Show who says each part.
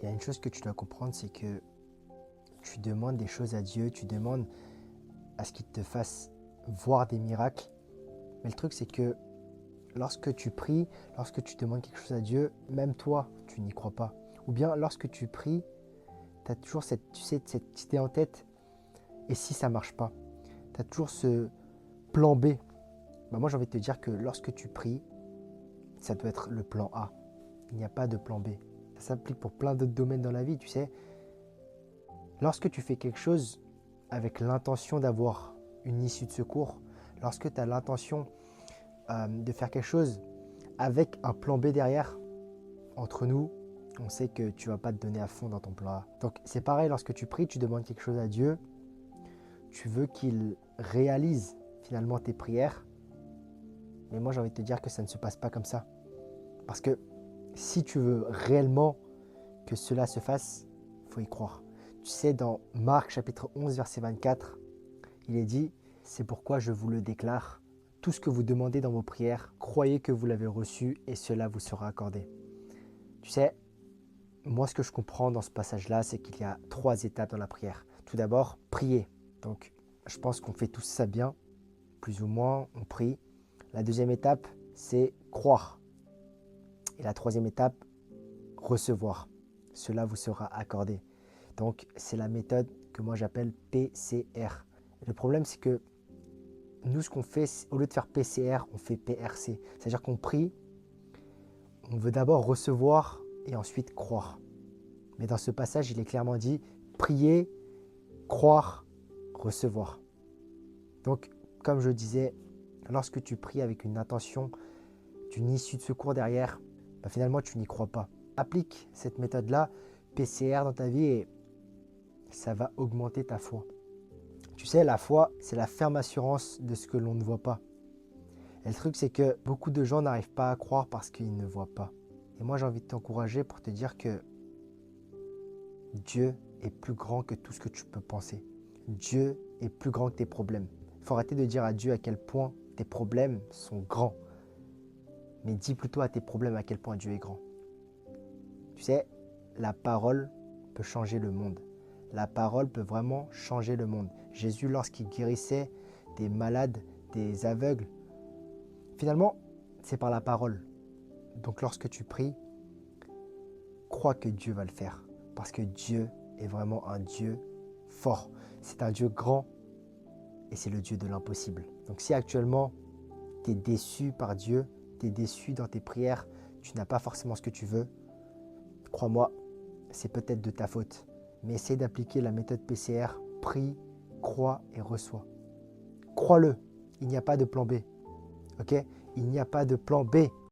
Speaker 1: Il y a une chose que tu dois comprendre, c'est que tu demandes des choses à Dieu, tu demandes à ce qu'il te fasse voir des miracles. Mais le truc, c'est que lorsque tu pries, lorsque tu demandes quelque chose à Dieu, même toi, tu n'y crois pas. Ou bien lorsque tu pries, tu as toujours cette idée en tête, et si ça ne marche pas? Tu as toujours ce plan B. Moi, j'ai envie de te dire que lorsque tu pries, ça doit être le plan A. Il n'y a pas de plan B. Ça s'applique pour plein d'autres domaines dans la vie, tu sais. Lorsque tu fais quelque chose avec l'intention d'avoir une issue de secours, lorsque tu as l'intention de faire quelque chose avec un plan B derrière, entre nous, on sait que tu ne vas pas te donner à fond dans ton plan A. Donc c'est pareil, lorsque tu pries, tu demandes quelque chose à Dieu, tu veux qu'il réalise finalement tes prières. Mais moi, j'ai envie de te dire que ça ne se passe pas comme ça. Parce que si tu veux réellement que cela se fasse, il faut y croire. Tu sais, dans Marc chapitre 11, verset 24, il est dit « C'est pourquoi je vous le déclare, tout ce que vous demandez dans vos prières, croyez que vous l'avez reçu et cela vous sera accordé. » Tu sais, moi ce que je comprends dans ce passage-là, c'est qu'il y a 3 étapes dans la prière. Tout d'abord, prier. Donc, je pense qu'on fait tous ça bien, plus ou moins, on prie. La deuxième étape, c'est croire. Et la troisième étape, recevoir. Cela vous sera accordé. Donc, c'est la méthode que moi j'appelle PCR. Le problème, c'est que nous, ce qu'on fait, au lieu de faire PCR, on fait PRC. C'est-à-dire qu'on prie, on veut d'abord recevoir et ensuite croire. Mais dans ce passage, il est clairement dit, prier, croire, recevoir. Donc, comme je disais, lorsque tu pries avec une intention d'une issue de secours derrière, finalement, tu n'y crois pas. Applique cette méthode-là, PCR dans ta vie, et ça va augmenter ta foi. Tu sais, la foi, c'est la ferme assurance de ce que l'on ne voit pas. Et le truc, c'est que beaucoup de gens n'arrivent pas à croire parce qu'ils ne voient pas. Et moi, j'ai envie de t'encourager pour te dire que Dieu est plus grand que tout ce que tu peux penser. Dieu est plus grand que tes problèmes. Il faut arrêter de dire à Dieu à quel point tes problèmes sont grands. Mais dis plutôt à tes problèmes à quel point Dieu est grand. Tu sais, la parole peut changer le monde. La parole peut vraiment changer le monde. Jésus, lorsqu'il guérissait des malades, des aveugles, finalement, c'est par la parole. Donc lorsque tu pries, crois que Dieu va le faire. Parce que Dieu est vraiment un Dieu fort. C'est un Dieu grand et c'est le Dieu de l'impossible. Donc si actuellement, tu es déçu par Dieu, tu es déçu dans tes prières, tu n'as pas forcément ce que tu veux, crois-moi, c'est peut-être de ta faute. Mais essaye d'appliquer la méthode PCR, prie, crois et reçois. Crois-le, il n'y a pas de plan B. Ok? Il n'y a pas de plan B.